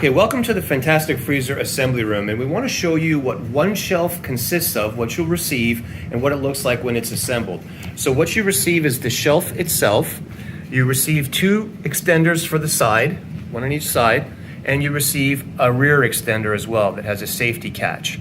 Okay, welcome to the Fantastic Freezer Assembly Room, and we want to show you what one shelf consists of, what you'll receive, and what it looks like when it's assembled. So what you receive is the shelf itself. You receive two extenders for the side, one on each side, and you receive a rear extender as well that has a safety catch.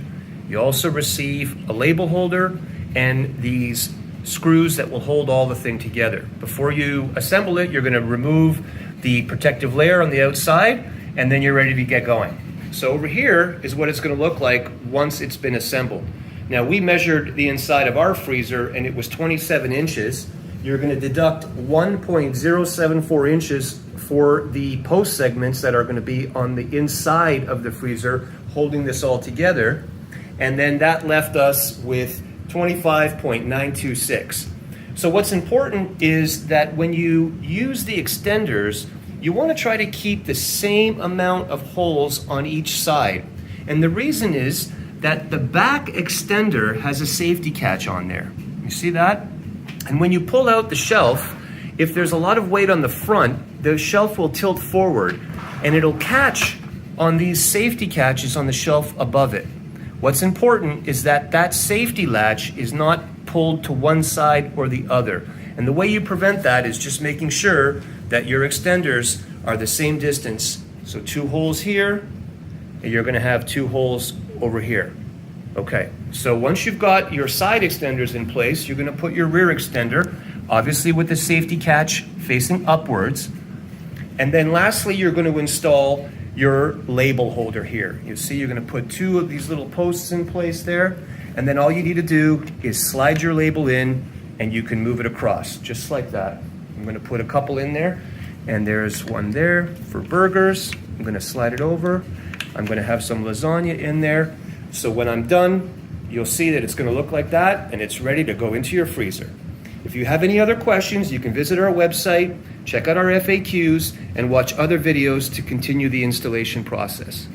You also receive a label holder and these screws that will hold all the thing together. Before you assemble it, you're going to remove the protective layer on the outside, and then you're ready to get going. So over here is what it's going to look like once it's been assembled. Now we measured the inside of our freezer and it was 27 inches. You're going to deduct 1.074 inches for the post segments that are going to be on the inside of the freezer holding this all together. And then that left us with 25.926. So what's important is that when you use the extenders, you want to try to keep the same amount of holes on each side. And the reason is that the back extender has a safety catch on there. You see that? And when you pull out the shelf, if there's a lot of weight on the front, the shelf will tilt forward and it'll catch on these safety catches on the shelf above it. What's important is that that safety latch is not pulled to one side or the other. And the way you prevent that is just making sure that your extenders are the same distance. So two holes here, and you're gonna have two holes over here. Okay, so once you've got your side extenders in place, you're gonna put your rear extender, obviously with the safety catch facing upwards. And then lastly, you're gonna install your label holder here. You see, you're gonna put two of these little posts in place there, and then all you need to do is slide your label in and you can move it across, just like that. I'm gonna put a couple in there, and there's one there for burgers. I'm gonna slide it over. I'm gonna have some lasagna in there. So when I'm done, you'll see that it's gonna look like that, and it's ready to go into your freezer. If you have any other questions, you can visit our website, check out our FAQs, and watch other videos to continue the installation process.